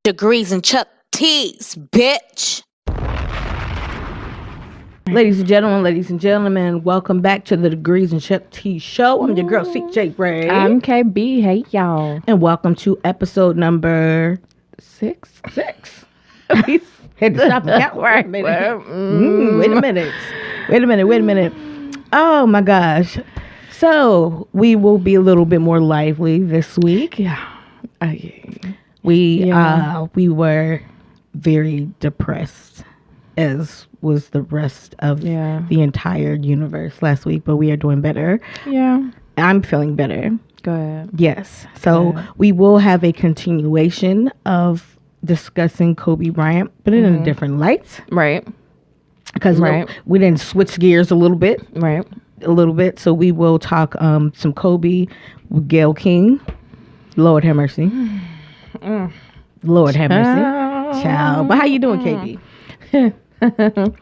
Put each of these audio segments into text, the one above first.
Degrees and Chuck T's, bitch. Ladies and gentlemen, welcome back to the Degrees and Chuck T show. I'm your girl, CJ Ray. I'm KB. Hey, y'all. And welcome to episode number 6. Had to stop and count. Wait a minute. Wait a minute. Oh my gosh. So we will be a little bit more lively this week. Yeah. We were very depressed, as was the rest of the entire universe last week, but we are doing better. Yeah. I'm feeling better. Good. Yes. So we will have a continuation of discussing Kobe Bryant, but in a different light. Right. Because we didn't switch gears a little bit. Right. A little bit. So we will talk some Kobe with Gayle King. Lord have mercy. Lord have mercy. Child. But how you doing, KB?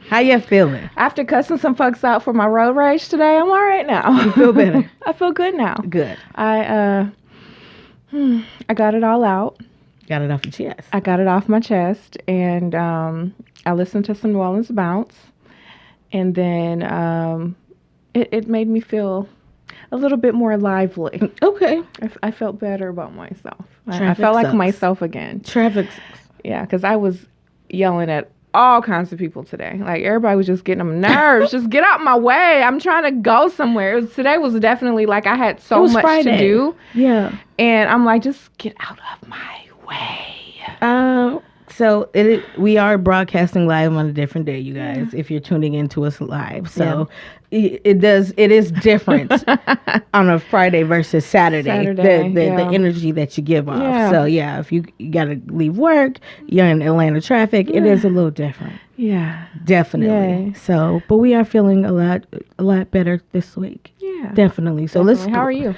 How you feeling? After cussing some folks out for my road rage today, I'm all right now. You feel better? I feel good now. Good. I got it all out. Got it off your chest. I got it off my chest, and I listened to some New Orleans bounce, and then it made me feel a little bit more lively. Okay. I felt better about myself. I Traffic felt like sucks. myself again. Traffic. Yeah, because I was yelling at all kinds of people today. Like, everybody was just getting on my nerves. Just get out my way. I'm trying to go somewhere. Today was definitely like I had so much Friday. to do. Yeah. And I'm like, just get out of my way. So we are broadcasting live on a different day, you guys, if you're tuning into us live. So it is different on a Friday versus Saturday. The energy that you give off. Yeah. So if you got to leave work, you're in Atlanta traffic, it is a little different. Yeah. Definitely. Yay. So, but we are feeling a lot better this week. Yeah. Definitely. So How are you?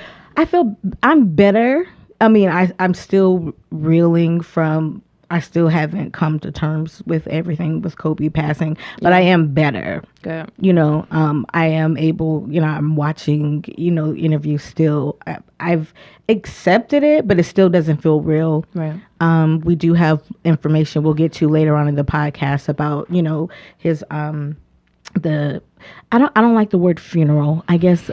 I'm better. I mean, I'm still reeling from. I still haven't come to terms with everything with Kobe passing, but I am better. Good. I am able, I'm watching, interviews still. I've accepted it, but it still doesn't feel real. Right. We do have information we'll get to later on in the podcast about, his, I don't like the word funeral. I guess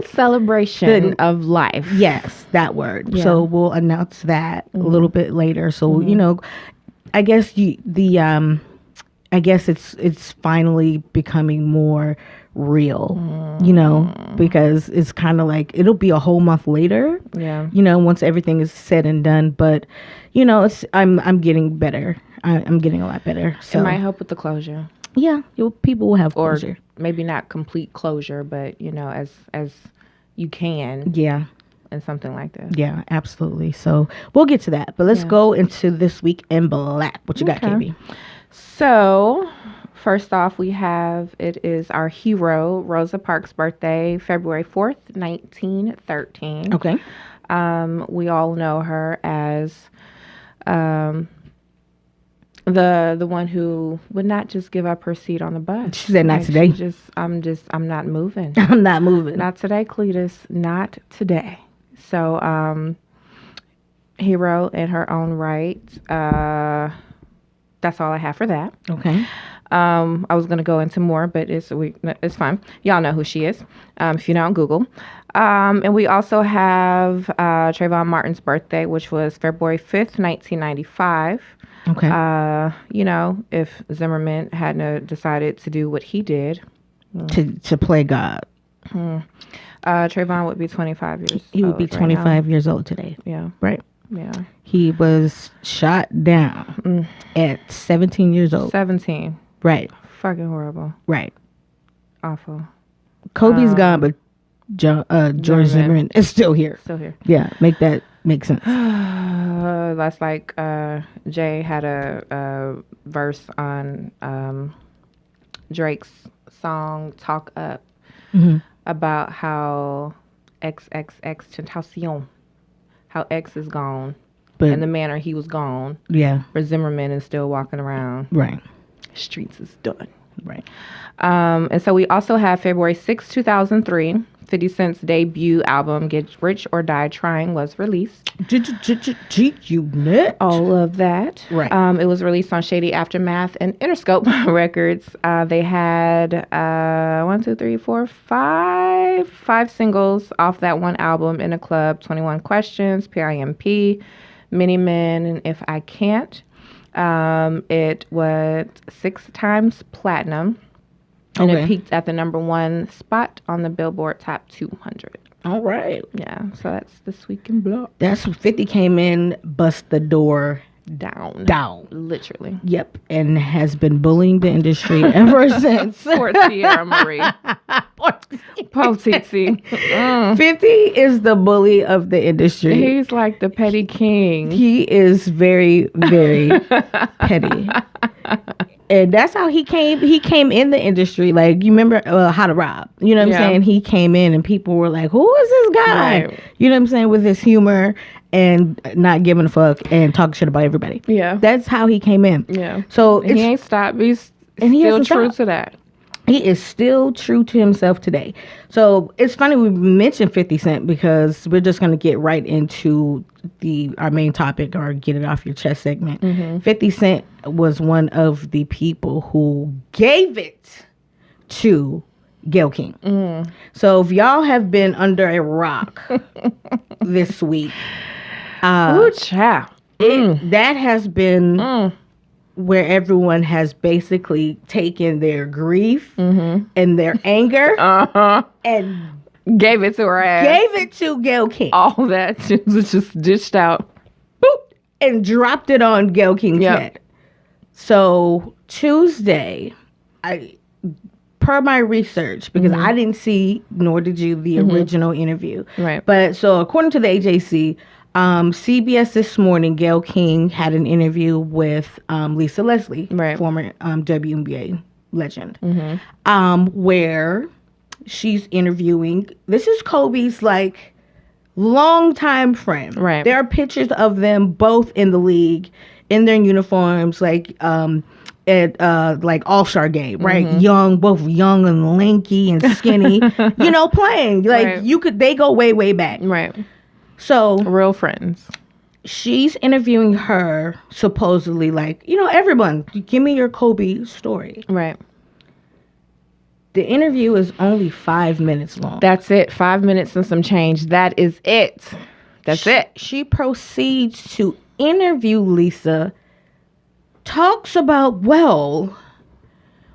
celebration of life. Yes, that word. Yeah. So we'll announce that a little bit later. So I guess I guess it's finally becoming more real. Because it's kind of like it'll be a whole month later. Yeah. Once everything is said and done. But I'm getting better. I'm getting a lot better. So it might help with the closure. Yeah, people will have closure. Or maybe not complete closure, but, as you can. Yeah. And something like that. Yeah, absolutely. So we'll get to that. But let's go into this week in black. What you got, KB? So, first off, it is our hero, Rosa Parks' birthday, February 4th, 1913. Okay. We all know her as... The one who would not just give up her seat on the bus. She said, "Not today." I'm not moving. I'm not moving. Not today, Cletus. Not today. So, hero in her own right. That's all I have for that. Okay. I was gonna go into more, but it's fine. Y'all know who she is. If you're not on Google. And we also have Trayvon Martin's birthday, which was February 5th, 1995. Okay. If Zimmerman hadn't decided to do what he did. To play God. Trayvon would be 25 years old. He would be 25 years old today. Yeah. Right? Yeah. He was shot down at 17 years old. 17. Right. Fucking horrible. Right. Awful. Kobe's gone, but George Zimmerman is still here. Still here. Yeah. Make sense. That's like Jay had a verse on Drake's song "Talk Up" about how XXX how X is gone, but in the manner he was gone. Yeah. Where Zimmerman is still walking around. Right. Streets is done. Right. And so we also have February 6, 2003. 50 Cent's debut album, Get Rich or Die Trying, was released. G-Unit. All of that. Right. It was released on Shady Aftermath and Interscope Records. They had 5 singles off that one album: In a Club, 21 Questions, PIMP, Many Men, and If I Can't. It was 6 times platinum. And it peaked at the #1 spot on the Billboard Top 200. All right. Yeah, so that's This Week in Block. That's 50 came in, bust the door down. Literally. Yep. And has been bullying the industry ever since. Poor Tierra Marie. Poor Titi. 50 is the bully of the industry. He's like the petty king. He is very, very petty. And that's how he came in the industry. Like, you remember How to Rob? You know what I'm saying? He came in and people were like, who is this guy? Right. You know what I'm saying? With his humor and not giving a fuck and talking shit about everybody. Yeah. That's how he came in. Yeah. So he ain't stopped. He's still true to that. He is still true to himself today. So it's funny we mentioned 50 Cent because we're just going to get right into our main topic, or get it off your chest segment. 50 Cent was one of the people who gave it to Gayle King. So if y'all have been under a rock this week, that has been where everyone has basically taken their grief and their anger and gave it to her ass. Gave it to Gayle King. All that was just dished out. Boop. And dropped it on Gayle King's head. So Tuesday, per my research, because I didn't see, nor did you, the original interview. Right. But so according to the AJC, CBS this morning, Gayle King had an interview with Lisa Leslie, former WNBA legend, where she's interviewing. This is Kobe's like longtime friend. Right. There are pictures of them both in the league, in their uniforms, like at like All-Star game, right? Both young and lanky and skinny, playing. Like they go way, way back. Right. So real friends. She's interviewing her, supposedly, like, everyone, give me your Kobe story. Right. The interview is only 5 minutes long. That's it. 5 minutes and some change. That is it. That's it. She proceeds to interview Lisa, talks about, well,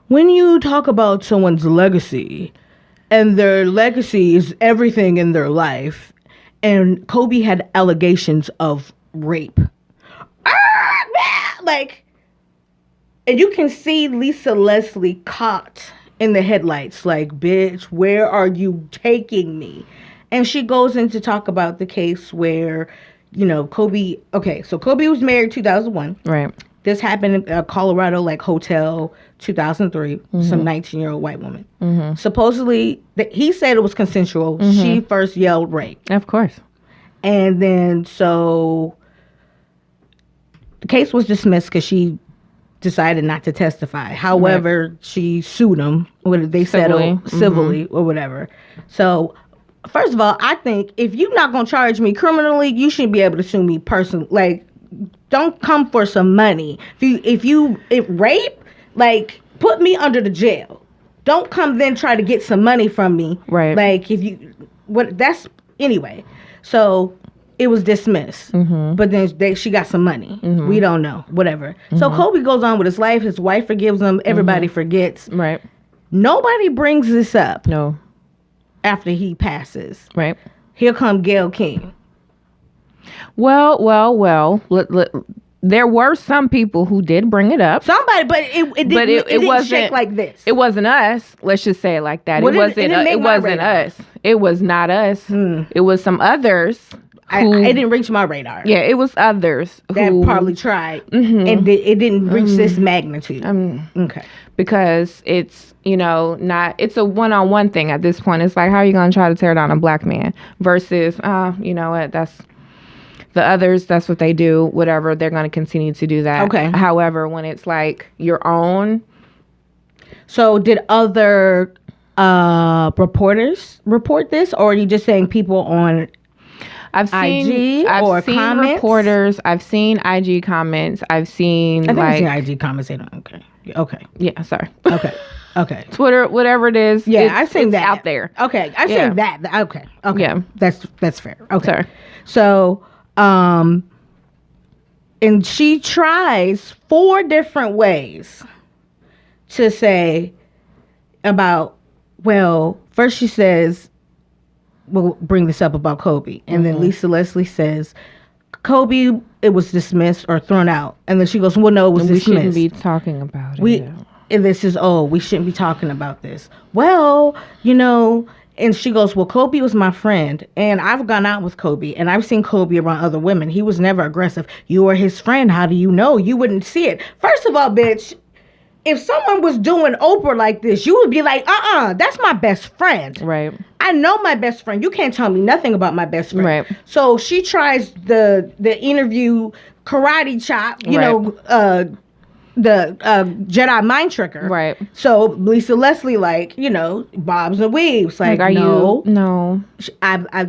when you talk about someone's legacy, and their legacy is everything in their life, and Kobe had allegations of rape. Like, and you can see Lisa Leslie caught in the headlights, like, bitch, where are you taking me? And she goes in to talk about the case where, Kobe, so Kobe was married 2001. Right. This happened in a Colorado, like, hotel, 2003, some 19-year-old white woman. Supposedly, he said it was consensual. She first yelled rape. Of course. And then, so, the case was dismissed because she decided not to testify. However, she sued him. They settled civilly or whatever. So, first of all, I think if you're not going to charge me criminally, you shouldn't be able to sue me personally. Like, don't come for some money. If rape, like, put me under the jail. Don't come then try to get some money from me. Right. Like, anyway. So it was dismissed. But then she got some money. We don't know. Whatever. So Kobe goes on with his life. His wife forgives him. Everybody forgets. Right. Nobody brings this up. No. After he passes. Right. Here come Gayle King. Well. There were some people who did bring it up. Somebody, but it didn't shake like this. It wasn't us. Let's just say it like that. Well, it wasn't us. It was not us. It was some others. It didn't reach my radar. Yeah, it was others that probably tried, and it didn't reach this magnitude. Okay, because it's it's a one-on-one thing at this point. It's like, how are you going to try to tear down a black man versus what, that's the others, that's what they do, whatever, they're going to continue to do that. Okay. However, when it's like your own. So did other reporters report this, or are you just saying people on I've seen comments? reporters. I've seen IG comments. I've seen I've seen IG comments. Okay. Yeah, sorry. Okay. Twitter, whatever it is. Yeah, I've seen that out there. Okay, I've seen that. Okay. Yeah, that's fair. Okay. Sorry. So, and she tries 4 different ways to say about. Well, first she says, we'll bring this up about Kobe. And then Lisa Leslie says, Kobe, it was dismissed or thrown out. And then she goes, well, no, it was dismissed. We shouldn't be talking about it. And this is, we shouldn't be talking about this. Well, and she goes, well, Kobe was my friend. And I've gone out with Kobe. And I've seen Kobe around other women. He was never aggressive. You were his friend. How do you know? You wouldn't see it. First of all, bitch, if someone was doing Oprah like this, you would be like, that's my best friend. Right. I know my best friend. You can't tell me nothing about my best friend. Right. So she tries the interview karate chop, the Jedi mind tricker. Right. So Lisa Leslie, bobs and weaves. Like no.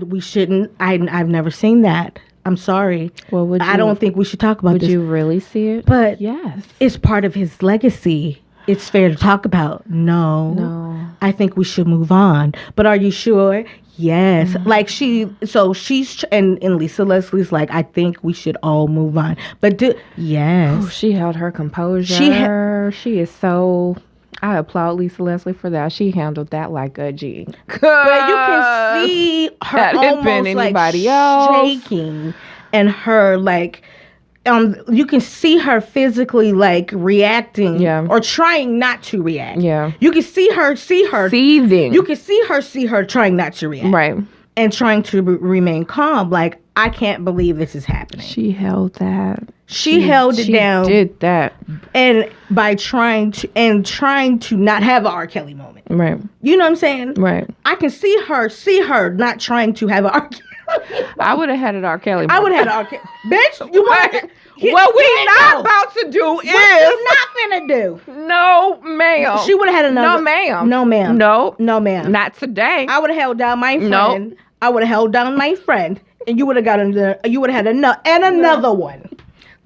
We shouldn't. I've never seen that. I'm sorry. Well, I don't think we should talk about this. Would you really see it? But yes, it's part of his legacy. It's fair to talk about. No. I think we should move on. But are you sure? Yes. Mm-hmm. And Lisa Leslie's like, I think we should all move on. But yes. Oh, she held her composure. She is so. I applaud Lisa Leslie for that. She handled that like a G. But you can see her almost shaking, and her you can see her physically reacting, or trying not to react. Yeah, you can see her seething. You can see her trying not to react, right, and trying to remain calm. Like, I can't believe this is happening. She held that. She held it down. Did that, and by trying to not have an R. Kelly moment. Right. You know what I'm saying? Right. I can see her not trying to have an R. Kelly. I would have had an R. Kelly moment. I would have had an R. Kelly. Bitch, you want what we not about to do is not finna do. No, ma'am. She would have had another. No, ma'am. No, ma'am. No, ma'am. Not today. I would have held down my friend. Nope. I would have held down my friend, and you would have had another one.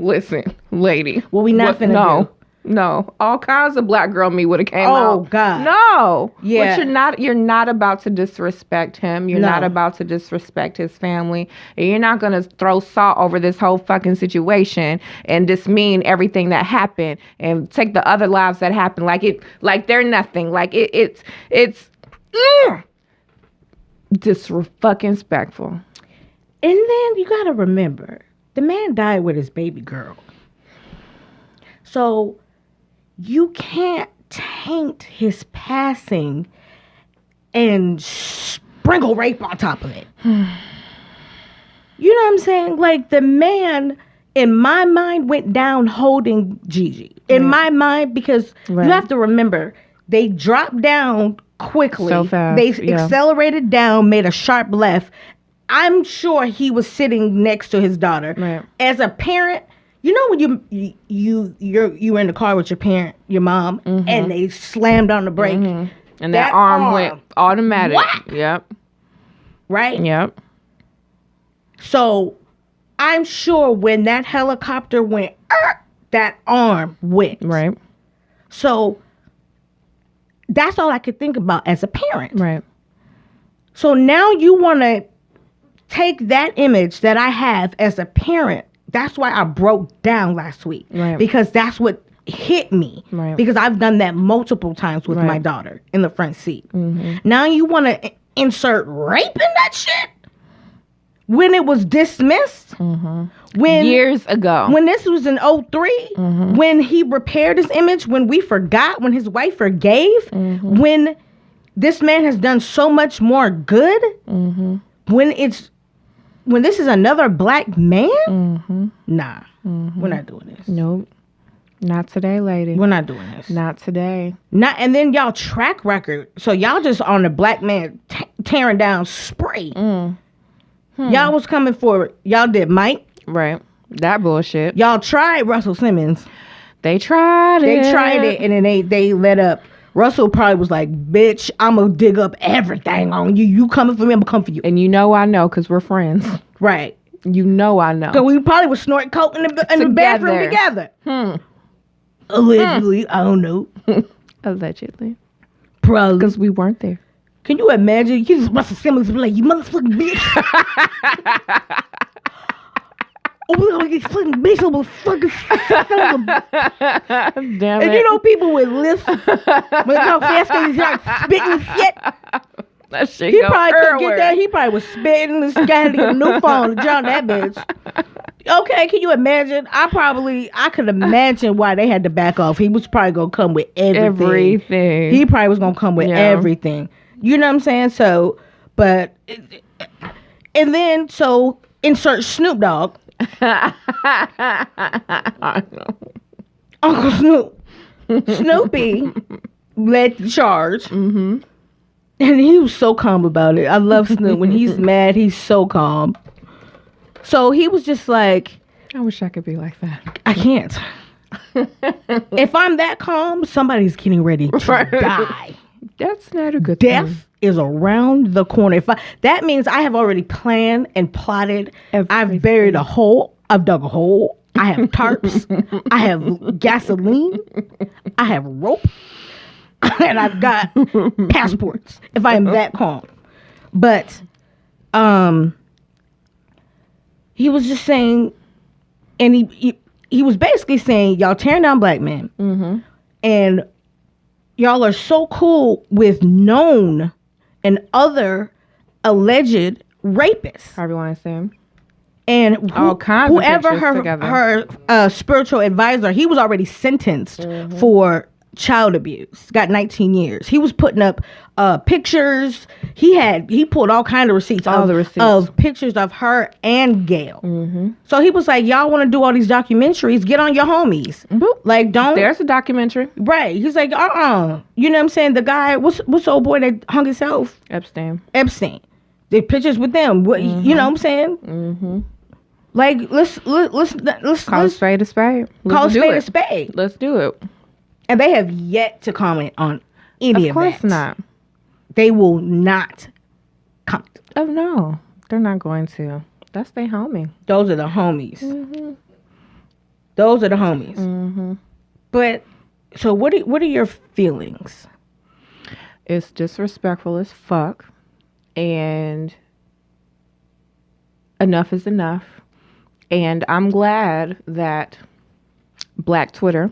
Listen, lady. What we not finna do? No, all kinds of black girl me would have came out. Oh God, no. Yeah, but you're not about to disrespect him. You're not about to disrespect his family. And you're not gonna throw salt over this whole fucking situation and dismean everything that happened and take the other lives that happened like they're nothing. Like it's disrespectful. And then you gotta remember, the man died with his baby girl. So you can't taint his passing and sprinkle rape on top of it. You know what I'm saying? Like, the man, in my mind, went down holding Gigi. In my mind, because you have to remember, they dropped down quickly. So fast. They accelerated down, made a sharp left. I'm sure he was sitting next to his daughter. Right. As a parent, you know when you're in the car with your parent, your mom, and they slammed on the brake, and that arm went automatic. Whack! Yep. Right. Yep. So I'm sure when that helicopter went, that arm went. Right. So that's all I could think about as a parent. Right. So now you want to take that image that I have as a parent. That's why I broke down last week. Right. Because that's what hit me. Right. Because I've done that multiple times with my daughter in the front seat. Now you want to insert rape in that shit? When it was dismissed? When years ago. When this was in 2003? When he repaired his image? When we forgot? When his wife forgave? When this man has done so much more good? When this is another black man? Nah. We're not doing this. Nope. Not today, lady. We're not doing this. Not today. And then y'all track record. So y'all just on the black man tearing down spray. Y'all was coming for, y'all did Mike. Right. That bullshit. Y'all tried Russell Simmons. They tried it. And then they let up Russell probably was like, bitch, I'm going to dig up everything on you. You coming for me, I'm going to come for you. And you know I know because we're friends. Right. You know I know. So we probably was snorting coke in the bathroom together. Allegedly. I don't know. Allegedly. Probably. Because we weren't there. Can you imagine? You just Russell Simmons be like, you motherfucking bitch. Oh, you fucking bitch, I'm a fucking damn and it. you know people with lips, when they talk fast, they start spitting shit. That shit He go probably couldn't get everywhere. that. He probably was spitting. This guy had to get a new phone to drown that bitch. Okay, can you imagine? I could imagine why they had to back off. He was probably gonna come with everything. He probably was gonna come with everything. You know what I'm saying? So, but, and then so insert Snoop Dogg. Uncle Snoop. Snoopy led the charge. Mm-hmm. And he was so calm about it. I love Snoop. When he's mad, he's so calm. So he was just like, I wish I could be like that. I can't. If I'm that calm, somebody's getting ready to die. That's not a good Death thing. is around the corner. That means I have already planned and plotted. Everything. I've buried a hole. I've dug a hole. I have tarps. I have gasoline. I have rope. And I've got passports. If I am that calm. But he was just saying, and he was basically saying, y'all tearing down black men. Mm-hmm. And y'all are so cool with known and other alleged rapists. However you want to say him. And all kinds whoever of her spiritual advisor, he was already sentenced for child abuse. Got 19 years. He was putting up pictures. He pulled all kind of receipts. Of pictures of her and Gayle. Mm-hmm. So he was like, y'all want to do all these documentaries? Get on your homies. Mm-hmm. Like, don't. There's a documentary. Right. He's like, You know what I'm saying? The guy, what's the old boy that hung himself? Epstein. The pictures with them. You know what I'm saying? Mm-hmm. Like, let's call a spade a spade. Call a spade a spade. Let's do it. And they have yet to comment on any of that. Of course not. They will not comment. Oh no, they're not going to. That's their homie. Those are the homies. Mm-hmm. Those are the homies. Mm-hmm. But so, what are your feelings? It's disrespectful as fuck, and enough is enough. And I'm glad that Black Twitter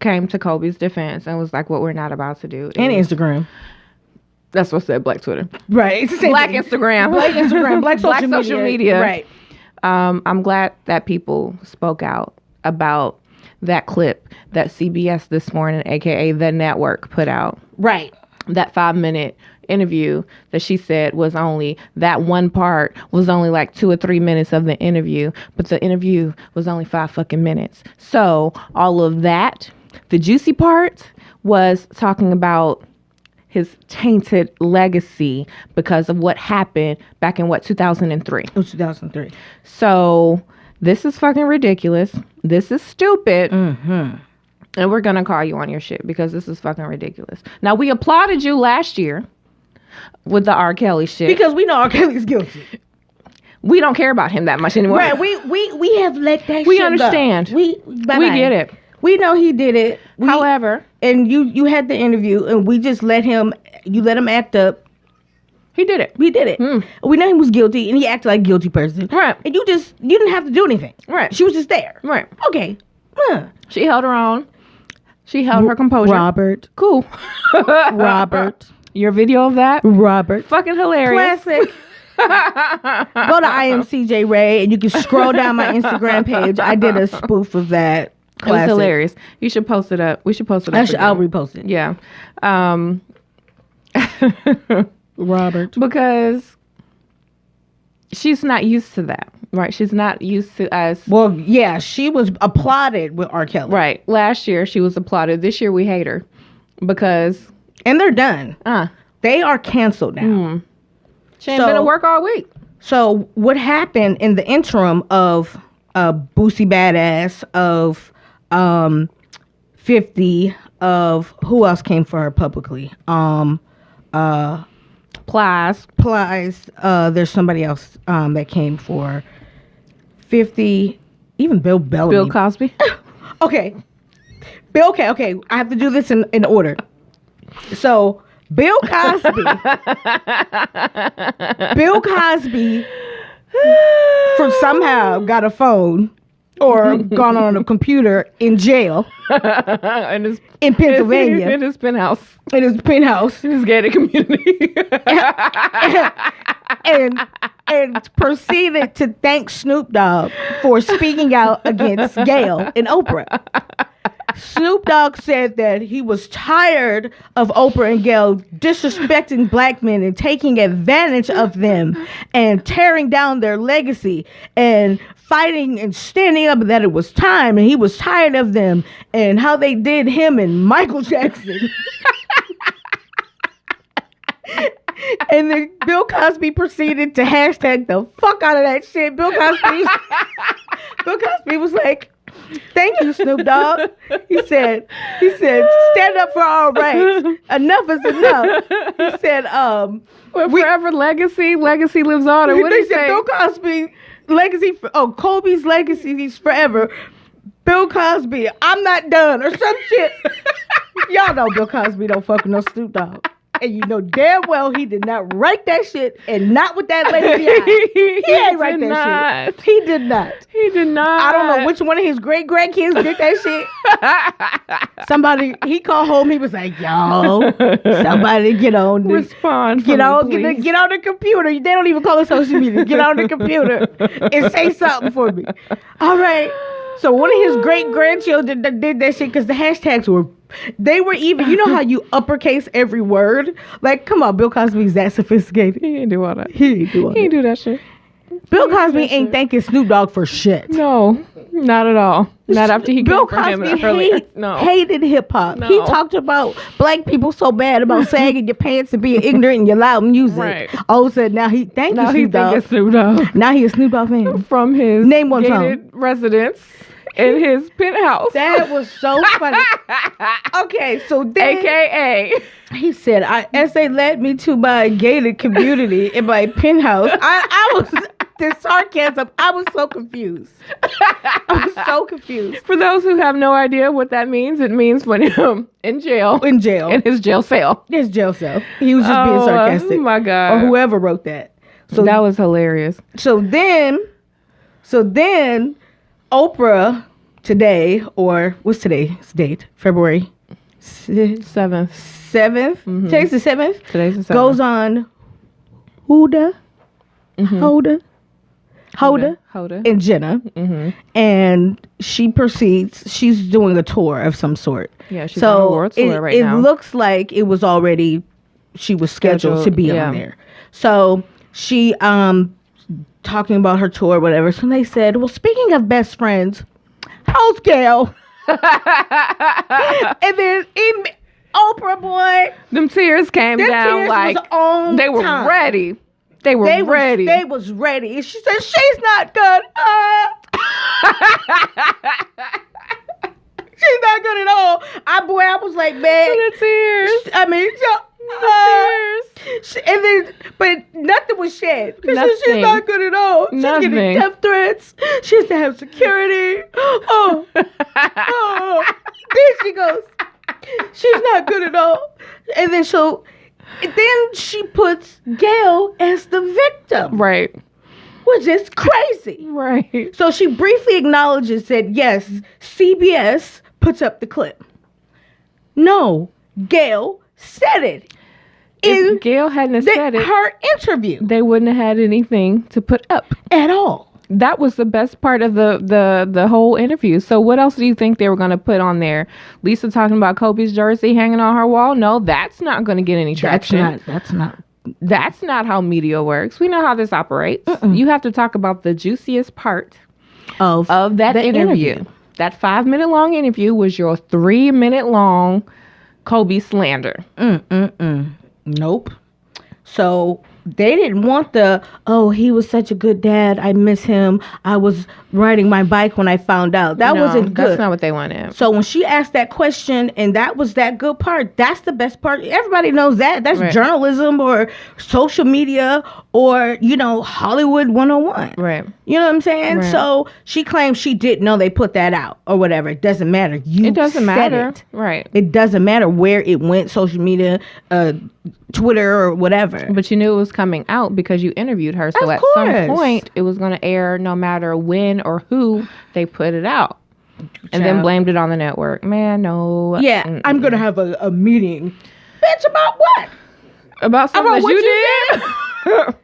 came to Kobe's defense and was like, what we're not about to do. And Instagram. That's what said Black Twitter. Right. Black Instagram. Black Instagram. Black social media. Right. I'm glad that people spoke out about that clip that CBS This Morning, aka The Network, put out. Right. That 5-minute interview that she said was only, that one part was only like 2 or 3 minutes of the interview, but the interview was only 5 fucking minutes. So all of that, the juicy part was talking about his tainted legacy because of what happened back in 2003. It was 2003. So this is fucking ridiculous. This is stupid. Mm-hmm. And we're going to call you on your shit because this is fucking ridiculous. Now, we applauded you last year with the R. Kelly shit. Because we know R. Kelly's guilty. We don't care about him that much anymore. Right. We have let that we shit understand. go. We get it. We know he did it. However. And you had the interview and we just let him act up. He did it. We did it. Mm. We know he was guilty and he acted like a guilty person. Right. And you didn't have to do anything. Right. She was just there. Right. Okay. She held her own. She held her composure. Robert. Cool. Robert. Your video of that? Robert. Fucking hilarious. Classic. Go to IMCJ Ray and you can scroll down my Instagram page. I did a spoof of that. Classic. It was hilarious. You should post it up. We should post it up. I'll repost it. Yeah. Robert. Because she's not used to that. Right. She's not used to us. Well, yeah, she was applauded with R. Kelly. Right. Last year she was applauded. This year we hate her because. And they're done. They are canceled now. Mm. She ain't been to work all week. So what happened in the interim of Boosie Badass, of 50, of who else came for her publicly. Plies. There's somebody else that came for 50. Even Bill Bellamy. Bill Cosby. Okay. Okay. I have to do this in order. So Bill Cosby from somehow got a phone or gone on a computer in jail in Pennsylvania. In his penthouse. In his gated community. and proceeded to thank Snoop Dogg for speaking out against Gayle and Oprah. Snoop Dogg said that he was tired of Oprah and Gayle disrespecting black men and taking advantage of them and tearing down their legacy and fighting and standing up, that it was time, and he was tired of them and how they did him and Michael Jackson. And then Bill Cosby proceeded to hashtag the fuck out of that shit. Bill Cosby was like, thank you, Snoop Dogg. He said, stand up for our rights. Enough is enough. He said, forever legacy lives on. Or what did he say? Bill Cosby legacy. Kobe's legacy is forever. Bill Cosby, I'm not done, or some shit. Y'all know Bill Cosby don't fuck with no Snoop Dogg. And you know damn well he did not write that shit, and not with that lazy eye. He ain't write that shit. He did not. I don't know which one of his great grandkids did that shit. Somebody, he called home. He was like, "Yo, somebody get on this. Respond. Get on the computer. They don't even call it social media. Get on the computer and say something for me." All right. So one of his great grandchildren did that shit because the hashtags were even, you know how you uppercase every word? Like, come on, Bill Cosby's that sophisticated. He ain't do all that. He ain't do that shit. Bill Cosby ain't thanking Snoop Dogg for shit. No, not at all. Not after he Bill came for him Cosby earlier. hated hip hop. No. He talked about black people so bad about sagging your pants and being ignorant in your loud music. Right. All of a sudden, now he thank you, Snoop Dogg. Snoop Dogg. Now he a Snoop Dogg fan. From his Name one gated residence in his penthouse. That was so funny. Okay, so then AKA. he said, as they led me to my gated community in my penthouse, I was, the sarcasm, I was so confused. For those who have no idea what that means, it means when in jail. In jail. In his jail cell. His jail cell. He was just being sarcastic. Oh my God. Or whoever wrote that. So that was hilarious. So then Oprah today, or what's today's date? February 7th. 7th? Mm-hmm. Today's the 7th? Today's the 7th. Goes on Hoda, Mm-hmm. Hoda, and Jenna. Mm-hmm. And she's doing a tour of some sort. Yeah, she's on a world tour right now. It looks like she was scheduled to be on there. So she talking about her tour, whatever. So they said, well, speaking of best friends, how's Gayle? And then Oprah, boy, them tears came down tears like was on they were time. ready. They were ready. They was ready. And she said, she's not good. She's not good at all. I was like, man. The tears. I mean, and then, but nothing was shed. She's not good at all. She's getting death threats. She has to have security. Oh. Then she goes, she's not good at all. And then she puts Gayle as the victim. Right. Which is crazy. Right. So she briefly acknowledges that, yes, CBS puts up the clip. No, Gayle said it. If Gayle hadn't said it, her interview, they wouldn't have had anything to put up at all. That was the best part of the whole interview. So what else do you think they were going to put on there? Lisa talking about Kobe's jersey hanging on her wall? No, that's not going to get any traction. That's not how media works. We know how this operates. You have to talk about the juiciest part of that interview. That 5-minute long interview was your 3-minute long Kobe slander. Nope. So they didn't want he was such a good dad. I miss him. I was riding my bike when I found out. That wasn't good. That's not what they wanted. So when she asked that question, and that was that good part, that's the best part. Everybody knows that. That's journalism or social media or, Hollywood 101. Right. You know what I'm saying? Right. So she claims she didn't know they put that out or whatever. It doesn't matter. It doesn't matter. It. Right. It doesn't matter where it went, social media, Twitter or whatever. But you knew it was coming out because you interviewed her. So at some point, it was going to air no matter when or who they put it out. And then blamed it on the network. Man, no. Yeah, I'm going to have a meeting. Bitch, about what? About something that you did?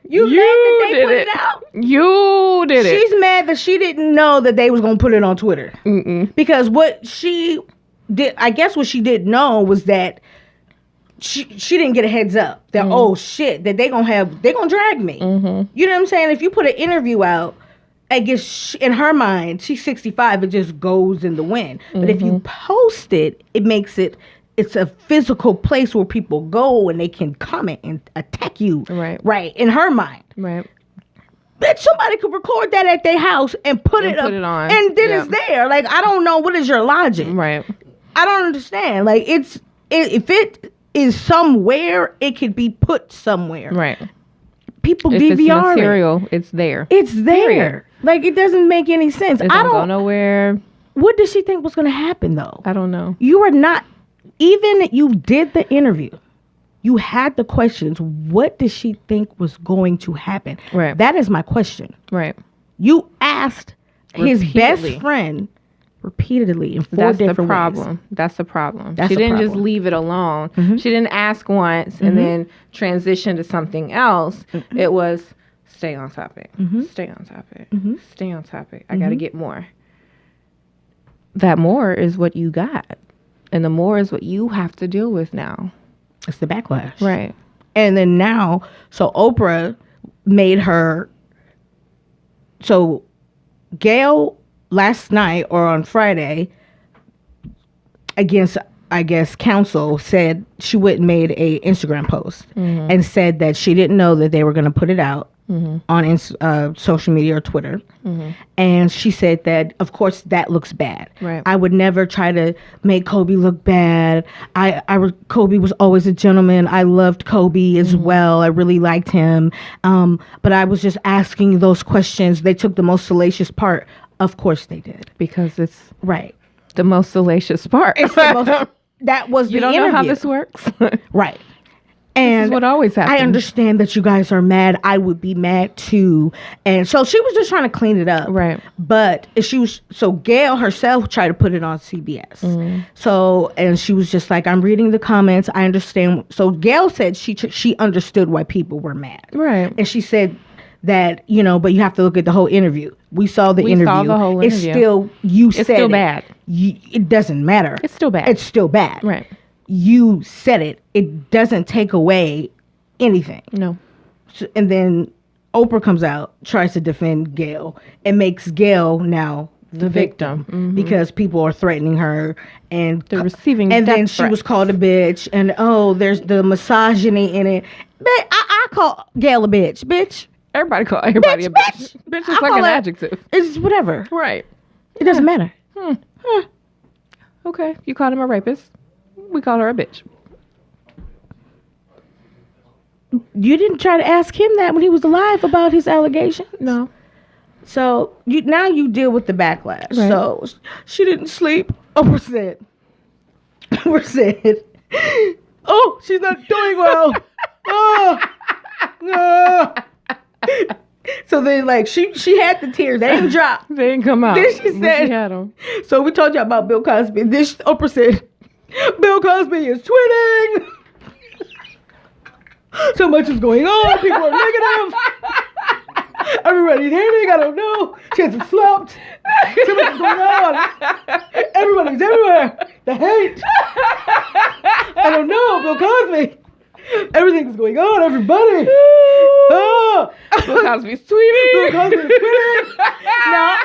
You mad that they put it out? You did it. She's mad that she didn't know that they was going to put it on Twitter. Because what she did, I guess what she didn't know was that she didn't get a heads up that, oh shit, that they gonna drag me. You know what I'm saying? If you put an interview out, I guess in her mind, she's 65, it just goes in the wind. But if you post it, it's a physical place where people go and they can comment and attack you. Right. In her mind. Right. Bitch, somebody could record that at their house and put it up. On. And then it's there. Like, I don't know. What is your logic? Right. I don't understand. Like, if it is somewhere, it could be put somewhere. Right. People if DVR it's material, it's there. It's there. Period. Like, it doesn't make any sense. I don't go nowhere. What did she think was going to happen, though? I don't know. You are not, even you did the interview. You had the questions. What did she think was going to happen? Right. That is my question. Right. You asked his repeatedly. best friend repeatedly in four different ways. That's the problem. That's she didn't problem. just leave it alone. She didn't ask once and then transition to something else. It was stay on topic. Stay on topic. Stay on topic. I got to get more. That more is what you got. And the more is what you have to deal with now. It's the backlash. Right. And then now, so Oprah made her, so Gayle last night or on Friday, against, I guess, counsel, said she went and made a Instagram post and said that she didn't know that they were going to put it out on social media or Twitter. And she said that, of course, that looks bad. Right. I would never try to make Kobe look bad. Kobe was always a gentleman. I loved Kobe as well. I really liked him. But I was just asking those questions. They took the most salacious part. Of course they did. Because it's right. The most salacious part. It's the most, that was the interview. You don't know how this works? Right. And this is what always happens. I understand that you guys are mad. I would be mad too. And so she was just trying to clean it up. Right. But so Gayle herself tried to put it on CBS. So, and she was just like, I'm reading the comments. I understand. So Gayle said she understood why people were mad. Right. And she said that, but you have to look at the whole interview. We saw the interview. Saw the whole interview. It's still, it's still bad. It doesn't matter. It's still bad. It's still bad. Right. You said it. It doesn't take away anything. No. So, and then Oprah comes out, tries to defend Gayle, and makes Gayle now the victim because people are threatening her and they're receiving. And then threats. she was called a bitch, and there's the misogyny in it. But I call Gayle a bitch. Bitch. Everybody call everybody a bitch. Bitch is like an adjective. It's whatever. Right. It doesn't matter. Okay. You called him a rapist. We called her a bitch. You didn't try to ask him that when he was alive about his allegations? No. So now you deal with the backlash. Right. So she didn't sleep. Oprah said, oh, she's not doing well. Oh, no. So then, like, she had the tears. They didn't drop. They didn't come out. Then she said, she had them. So we told you about Bill Cosby. This Oprah said, Bill Cosby is tweeting. So much is going on. People are negative. Everybody's hating. I don't know. She hasn't slept. So much is going on. Everybody's everywhere. The hate. I don't know. Bill Cosby. Everything's going on. Everybody. Oh. Bill Cosby's tweeting. Bill Cosby's tweeting. Now,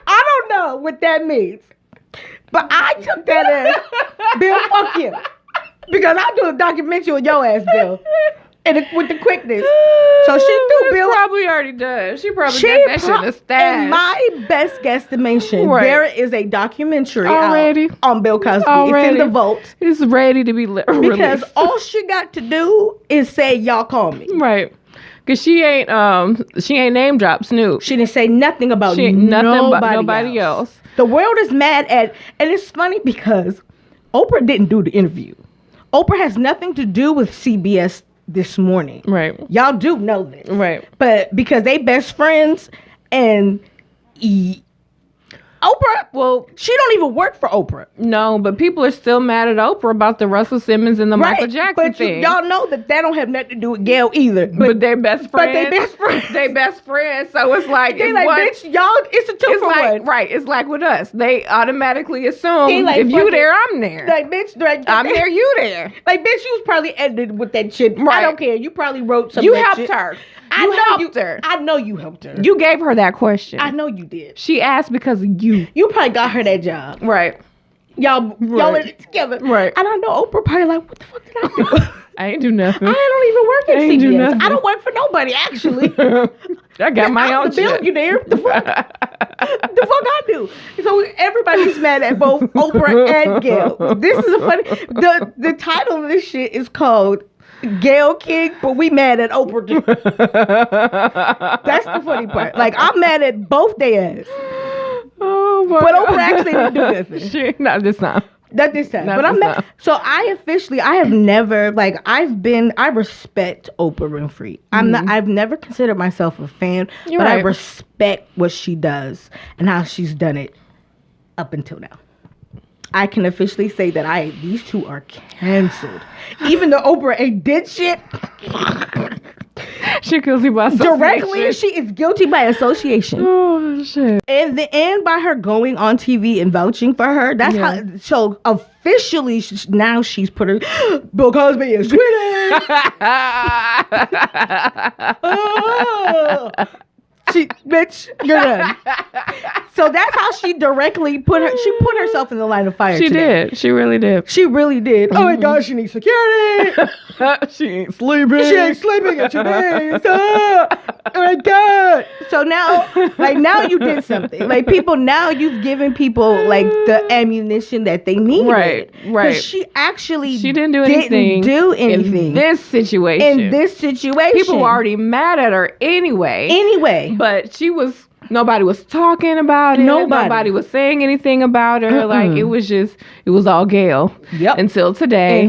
I don't know what that means. But I took that as, Bill, fuck you. Because I'll do a documentary on your ass, Bill. with the quickness. So she threw Bill. Probably already done. She probably got that shit in the stash. In my best guesstimation, Right. there is a documentary Already. out on Bill Cosby. Already. It's in the vault. It's ready to be released. Because all she got to do is say, "Y'all call me." Right. Because she ain't name drop Snoop. She didn't say nothing about She ain't nothing about nobody else. The world is mad at, and it's funny because Oprah didn't do the interview. Oprah has nothing to do with CBS This Morning. Right. Y'all do know this. Right. But because they best friends and Oprah, well, she don't even work for Oprah. No, but people are still mad at Oprah about the Russell Simmons and the Michael Jackson but thing. y'all know that don't have nothing to do with Gayle either. But they're best friends. But they best friends. They best friends. So it's like, They like, bitch, y'all, it's a two it's for like, one. right. It's like with us. They automatically assume like, if you fuck there, it. I'm there. Like, bitch, I'm there, you there. Like, bitch, you was probably edited with that shit. Right. I don't care. You probably wrote some You of that helped shit. her. I You know helped her. I know you helped her. You gave her that question. I know you did. She asked because of you. You probably got her that job. Right. Y'all Right. in it together. Right. And I know Oprah probably like, what the fuck did I do? I ain't do nothing. I don't even work at I ain't do CBS. nothing. I don't work for nobody, actually. I got my I'm own the shit. billionaire. The fuck? The fuck I do? So everybody's mad at both Oprah and Gayle. This is a funny. The title of this shit is called Gayle King, but we mad at Oprah too. That's the funny part. Like, I'm mad at both their ass. Oh my But God. Oprah actually didn't do nothing. She, not this time. Not this time. Not But I'm this mad. time. So I have never, like, I respect Oprah Winfrey. I've never considered myself a fan, You're but I right. respect what she does and how she's done it up until now. I can officially say that these two are canceled. Even though Oprah ain't did shit She guilty by association. directly, she is guilty by association. Oh shit. And by her going on TV and vouching for her, that's Yeah. how. So officially, now she's put her. Bill Cosby is tweeting. Oh. Bitch, you're done. So that's how she directly put herself in the line of fire. She today. did. She really did. She really did. Oh my God, she needs security. She ain't sleeping. She ain't sleeping in 2 days. Oh my God. So now you did something. Like, you've given people like the ammunition that they needed. Right. 'Cause she actually didn't do anything. In this situation. People were already mad at her anyway. But nobody was talking about it. Nobody was saying anything about her. Like, it was all Gayle. Yep. Until today.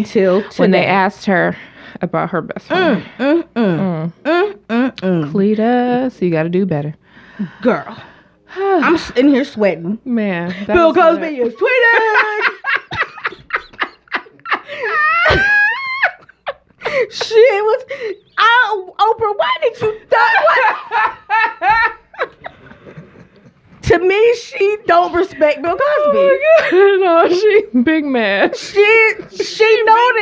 When they today. asked her about her best friend. Cletus, you got to do better. Girl, I'm in here sweating. Man. that Bill was Cosby bad. is tweeting. Shit was. Oprah, why did you do what? To me, she don't respect Bill Cosby. No, she big mad. She know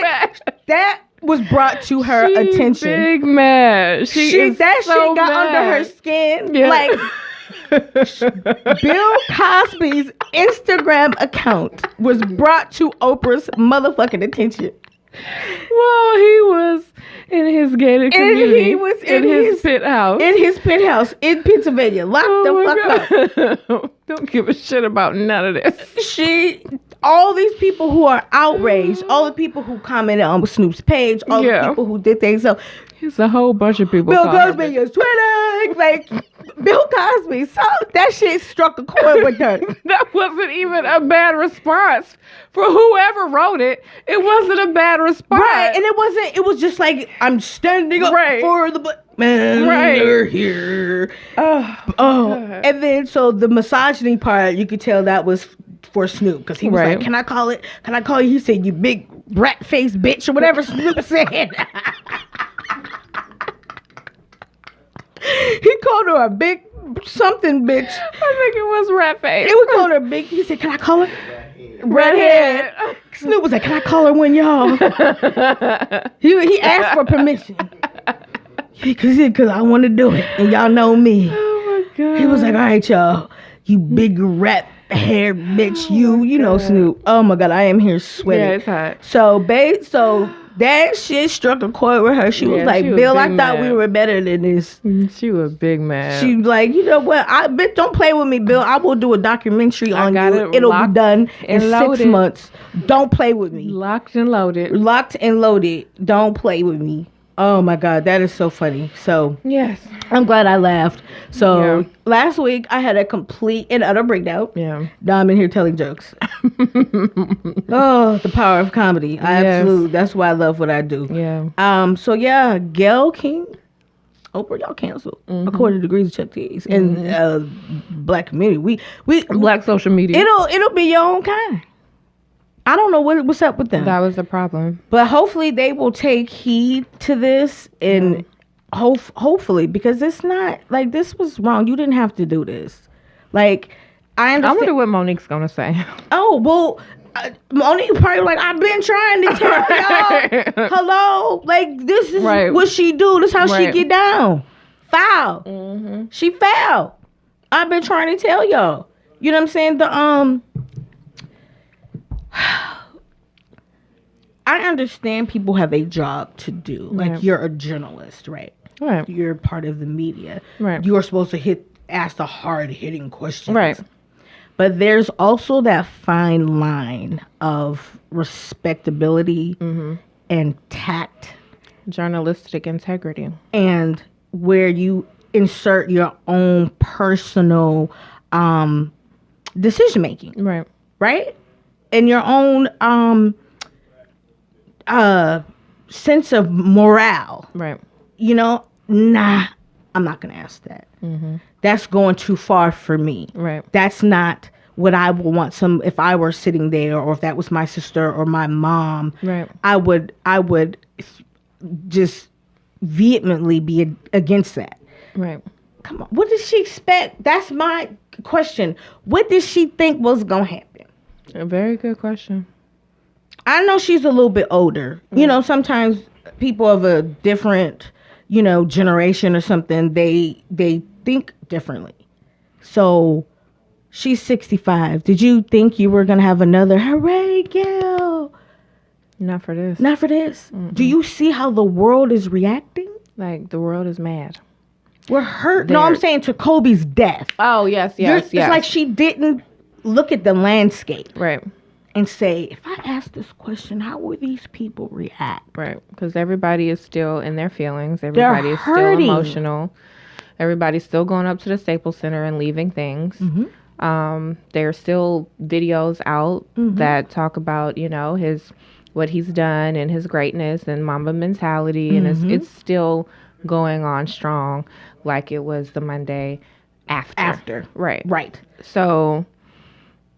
that was brought to her She attention. big mad. That so shit got mad. under her skin. Yeah. Like, Bill Cosby's Instagram account was brought to Oprah's motherfucking attention. Well, he was in his gated community. he was in his pit house. In his penthouse in Pennsylvania. Locked the fuck up. Don't give a shit about none of this. All these people who are outraged, all the people who commented on Snoop's page, all the people who did things. So It's a whole bunch of people. Bill Cosby is tweeting. Like, Bill Cosby. So that shit struck a chord with her. That wasn't even a bad response for whoever wrote it. It wasn't a bad response. Right. And it was just like, I'm standing up for the black man. You're here. And then, so the misogyny part, you could tell that was for Snoop. Because he was like, can I call you? He said, you big rat-faced bitch, or whatever Snoop said. He called her a big something bitch. I think it was rat face. It was called her big. He said, can I call her? Redhead. Snoop was like, can I call her one, y'all? He asked for permission. Because I want to do it. And y'all know me. Oh my God. He was like, all right, y'all. You big rat haired bitch. You know Snoop. Oh my God, I am here sweating. Yeah, it's hot. So That shit struck a chord with her. She was like, she was Bill, I big thought we mad. were better than this. She was big mad. She like, you know what? Bitch, don't play with me, Bill. I will do a documentary on got you. it It'll be locked done in and 6 loaded. months. Don't play with me. Locked and loaded. Locked and loaded. Don't play with me. Oh my God, that is so funny. So Yes. I'm glad I laughed. So Yeah. last week I had a complete and utter breakdown. Yeah. Now I'm in here telling jokes. Oh, the power of comedy. I Yes. absolutely. That's why I love what I do. Yeah. So yeah, Gayle King, Oprah, y'all canceled according to Degrees of Chuck T's and Black community. We Black social media. it'll be your own kind. I don't know what's up with them, That was the problem. but hopefully they will take heed to this and hopefully, because it's not like this was wrong. You didn't have to do this. Like I I understand. wonder what Monique's gonna say. Oh, well, Monique probably like, I've been trying to tell y'all. Hello? Like, this is Right. what she do. This how she Right. get down. Foul. She foul. I've been trying to tell y'all. You know what I'm saying? I understand people have a job to do. Like, Right. you're a journalist, right? Right. You're part of the media. Right. You are supposed to ask the hard-hitting questions. Right. But there's also that fine line of respectability and tact, Journalistic integrity. and where you insert your own personal decision making, Right. right? And your own sense of morale. Right. You know, nah, I'm not gonna ask that. That's going too far for me. Right. That's not what I would want if I were sitting there, or if that was my sister or my mom. Right. I would just vehemently be against that. Right. Come on, what did she expect? That's my question. What did she think was gonna happen? A very good question. I know she's a little bit older. You know, sometimes people of a different, generation or something, they think differently. So she's 65. Did you think you were going to have another hooray, Gayle? Not for this. Not for this. Do you see how the world is reacting? Like, the world is mad. We're hurt. No, I'm saying to Kobe's death. Oh, yes, It's like she didn't look at the landscape Right. and say, if I ask this question, how will these people react? Right. Because everybody is still in their feelings. Everybody is still hurting. emotional. Everybody's still going up to the Staples Center and leaving things. There's still videos out that talk about, what he's done and his greatness and Mamba mentality. And it's still going on strong like it was the Monday after. Right. Right. So,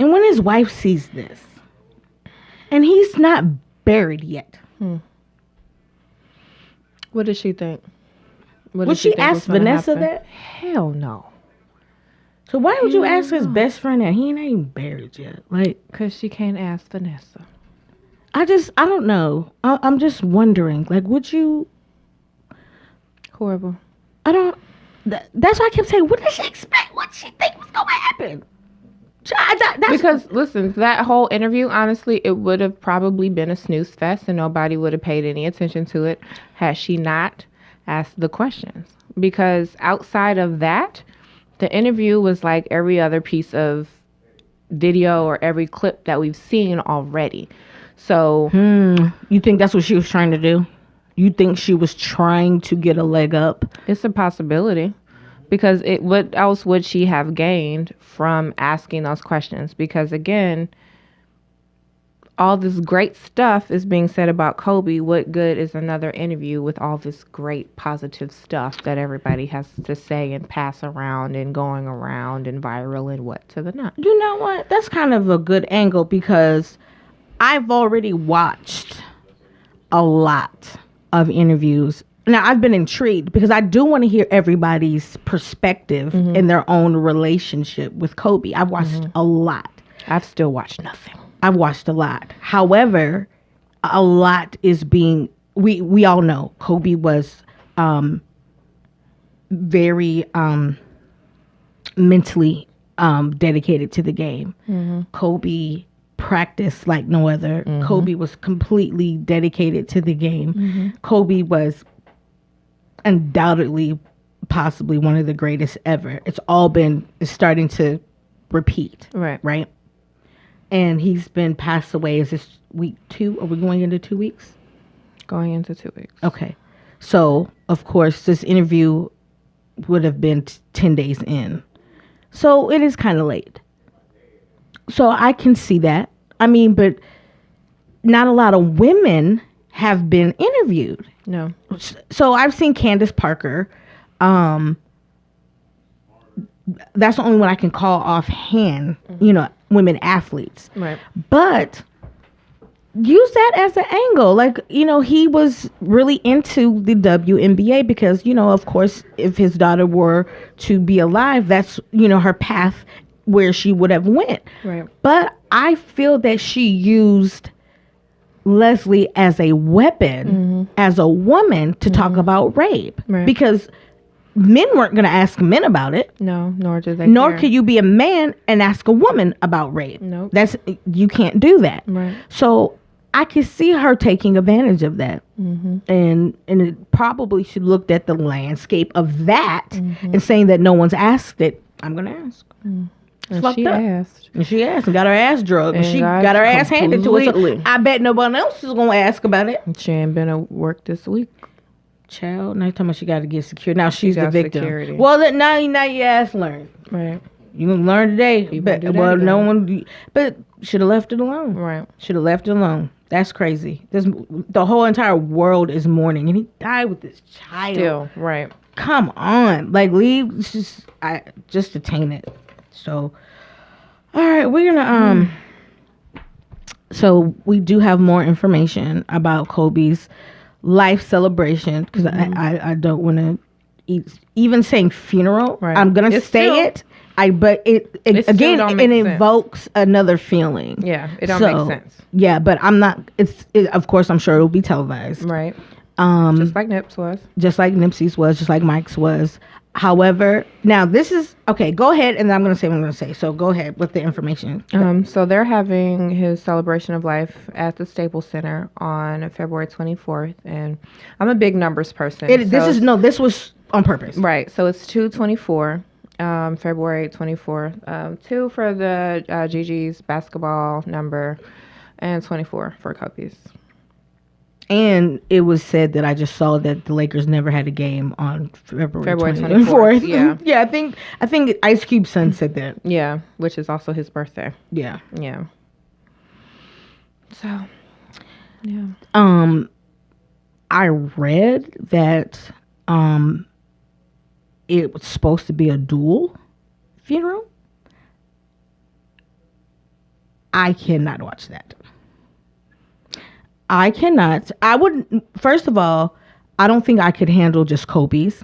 And when his wife sees this, and he's not buried yet, what does she think? What would does she she think was ask gonna Vanessa happen? that? Hell no. So why would you ask his best friend that? He ain't even buried yet. Like, Because she can't ask Vanessa. I don't know. I'm just wondering. Like, would you? Horrible. I don't. That's why I kept saying, what did she expect? What did she think was gonna happen? That's Because listen, that whole interview, honestly, it would have probably been a snooze fest and nobody would have paid any attention to it had she not asked the questions. Because outside of that, the interview was like every other piece of video or every clip that we've seen already. So You think that's what she was trying to do? You think she was trying to get a leg up? it's a possibility. Because what else would she have gained from asking those questions? Because again, all this great stuff is being said about Kobe. What good is another interview with all this great positive stuff that everybody has to say and pass around and going around and viral and what to the nut? You know what? That's kind of a good angle because I've already watched a lot of interviews. Now, I've been intrigued because I do want to hear everybody's perspective in their own relationship with Kobe. I've watched a lot. I've still watched nothing. I've watched a lot. However, a lot is being, we all know Kobe was very mentally dedicated to the game. Kobe practice like no other. Kobe was completely dedicated to the game. Kobe was undoubtedly possibly one of the greatest ever. It's starting to repeat. Right. And he's been passed away. Is this week 2? Are we going into 2 weeks? Going into 2 weeks. Okay. So, of course, this interview would have been 10 days in. So it is kind of late. So I can see that. I mean, but not a lot of women have been interviewed. No. So I've seen Candace Parker. That's the only one I can call offhand, women athletes. Right. But use that as an angle. Like, he was really into the WNBA because, of course, if his daughter were to be alive, that's, her path where she would have went. Right. But I feel that she used Leslie as a weapon, as a woman, to talk about rape. Right. Because men weren't going to ask men about it. No, nor do they. Nor care. could you be a man and ask a woman about rape. Nope. You can't do that. Right. So I could see her taking advantage of that. And it probably should looked at the landscape of that and saying that no one's asked it. I'm going to ask. And she asked. And she asked and got her ass drugged. And she got got her ass handed to her. completely. So I bet no one else is going to ask about it. She ain't been at work this week. Child, now you're talking about she got to get secure. Now she's the got victim. security. Well, now your ass learned. Right. You gonna learn today. You But gonna do that again. no one. But should have left it alone. Right. Should have left it alone. That's crazy. The whole entire world is mourning, and he died with this child. Still. Right. Come on, like leave. Just detain it. So, all right, we're gonna So we do have more information about Kobe's life celebration because I don't want to even saying funeral. Right. I'm gonna say it. But it again don't it make sense. invokes another feeling. Yeah, it don't make sense. Yeah, but I'm not. Of course I'm sure it'll be televised. Right. Just like Nips was. Just like Nipsey's was. Just like Mike's was. However, now this is okay. Go ahead, and then I'm going to say what I'm going to say. So go ahead with the information. So they're having his celebration of life at the Staples Center on February 24th, and I'm a big numbers person. This was on purpose. Right. So it's 2/24, February 24th. 2 for the Gigi's basketball number, and 24 for Kobe's. And it was said that I just saw that the Lakers never had a game on February 24th. Yeah. Yeah, I think Ice Cube's son said that. Yeah, which is also his birthday. Yeah. Yeah. So, yeah. I read that it was supposed to be a dual funeral. I cannot watch that. I cannot. I wouldn't. First of all, I don't think I could handle just Kobe's.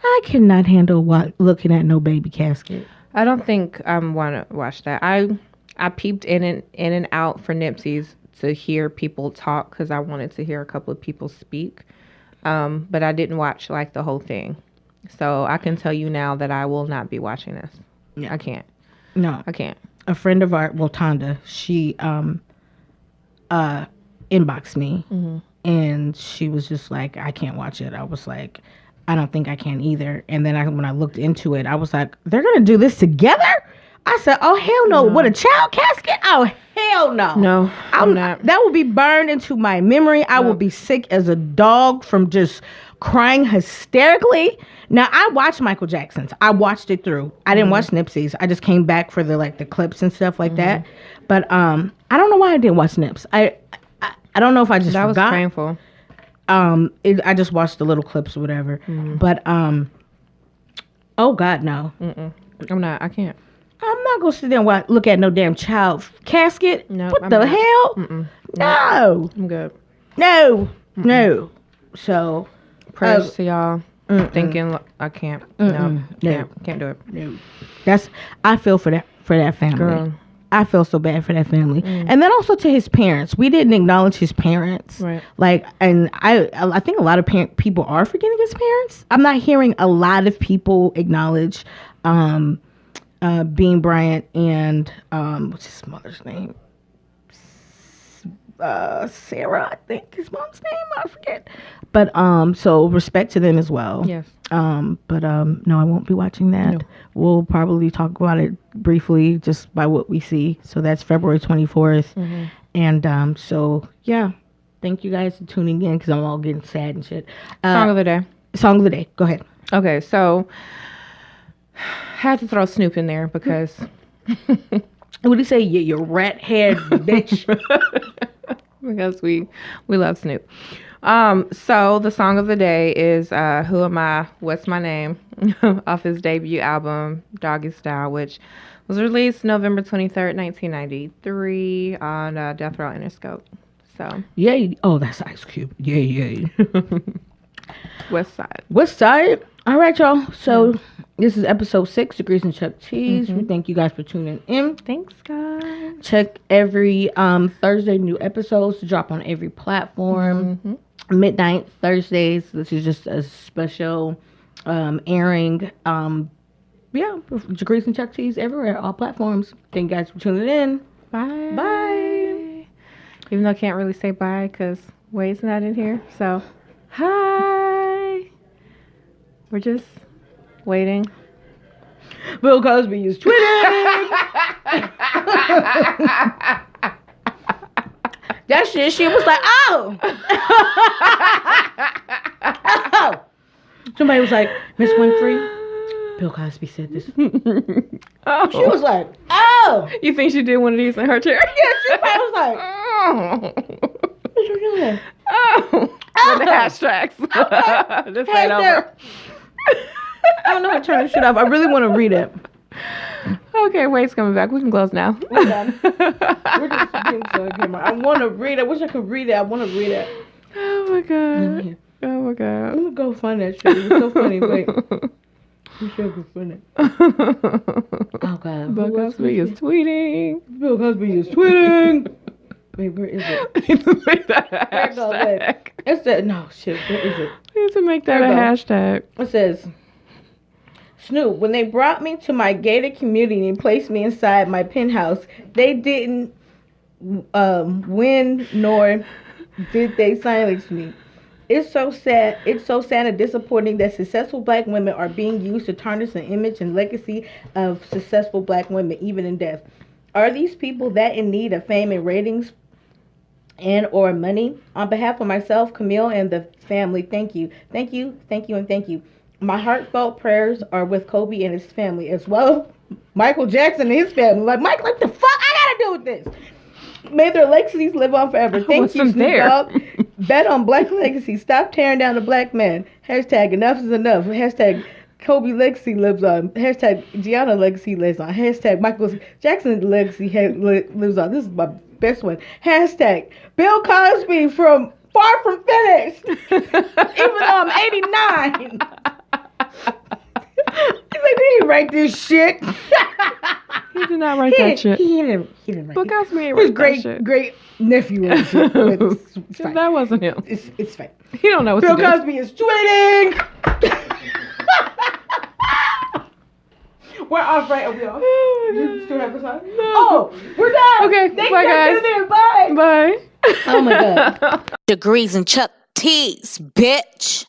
I cannot handle looking at no baby casket. I don't think I want to watch that. I peeped in and out for Nipsey's to hear people talk because I wanted to hear a couple of people speak, but I didn't watch like the whole thing. So I can tell you now that I will not be watching this. Yeah. I can't. No, I can't. A friend of ours, Tanda, she inboxed me and she was just like, I can't watch it. I was like, I don't think I can either. And then when I looked into it, I was like, they're gonna do this together? I said, oh hell no. What, a child casket? Oh hell no. No, I'm not. That will be burned into my memory. I will be sick as a dog from just crying hysterically. Now I watched Michael Jackson's. I watched it through. I didn't watch Nipsey's. I just came back for the clips and stuff like that. But I don't know why I didn't watch Nips. I don't know if I just that forgot. was painful. I just watched the little clips or whatever. But oh God, no. I'm not. I can't. I'm not gonna sit there and look at no damn child casket. No, what I'm the not. hell? No, I'm good. no. So Prayers to y'all. Thinking I can't. No, can't do it. No. I feel for that family. Girl. I feel so bad for that family. And then also to his parents. We didn't acknowledge his parents. Right. And I think a lot of people are forgetting his parents. I'm not hearing a lot of people acknowledge Bean Bryant and what's his mother's name? Sarah, I think his mom's name, I forget. But so respect to them as well. Yes. But no, I won't be watching that. No. We'll probably talk about it briefly just by what we see. So that's February 24th. Mm-hmm. And so yeah, thank you guys for tuning in because I'm all getting sad and shit. Song of the day. Song of the day. Go ahead. Okay, so had to throw Snoop in there because What do you say? You rat haired bitch. because we love Snoop. So the song of the day is Who Am I? What's My Name? Off his debut album, Doggy Style, which was released November 23rd, 1993 on Death Row Interscope. So Yay. Oh, that's Ice Cube. Yay. West Side. West Side. All right, y'all. So this is episode 6, Degrees and Chuck Cheese. We thank you guys for tuning in. Thanks, guys. Check every Thursday, new episodes to drop on every platform. Midnight Thursdays. This is just a special airing. Yeah, Degrees and Chuck Cheese everywhere, all platforms. Thank you guys for tuning in. Bye. Bye. Even though I can't really say bye because Wade's not in here. So, hi. We're just waiting. Bill Cosby is tweeting. That shit, she was like, oh. Oh. Somebody was like, Miss Winfrey, Bill Cosby said this. Oh. She was like, oh. You think she did one of these in her chair? Yeah, somebody was like, Oh. what you doing? Oh. Oh. With the hashtags. Okay. This ain't over. I don't know how to turn this shit off. I really want to read it. Okay, Wade's coming back. We can close now. We're done. We're just getting so camera. I want to read it. I wish I could read it. I want to read it. Oh my god. Oh my god. I'm gonna go find that shit. It was so funny. Wait. We should go find it. Oh god. Bill Cosby is tweeting. Bill Cosby is tweeting. Wait, where is it? I need to make that a There it goes, wait. hashtag. It said no shit. Where is it? I need to make that There a you go. hashtag. It says, Snoop, when they brought me to my gated community and placed me inside my penthouse, they didn't win nor did they silence me. It's so sad. It's so sad and disappointing that successful black women are being used to tarnish the image and legacy of successful black women, even in death. Are these people that in need of fame and ratings and or money? On behalf of myself, Camille, and the family, thank you. Thank you, thank you, and thank you. My heartfelt prayers are with Kobe and his family, as well as Michael Jackson and his family. Like, Mike, what the fuck I gotta do with this? May their legacies live on forever. Thank you, Snoop Dogg. Bet on black legacy. Stop tearing down the black man. Hashtag enough is enough. Hashtag Kobe legacy lives on. Hashtag Gianna legacy lives on. Hashtag Michael Jackson legacy lives on. This is my best one. Hashtag Bill Cosby from Far From Finished. Even though I'm 89. He's like, they didn't write this shit. He did not write that shit. He didn't write Bill it. Cosby ain't His write that shit. great nephew wrote shit. But it's fine. That wasn't him. It's fine. He don't know what Bill to do. Cosby is tweeting. We're off, right? Are we off? Oh my You God. still have a song? Oh, we're done. Okay, Thank bye, you guys. for tuning in. Bye. Bye. Oh my God. Degrees and Chuck T's, bitch.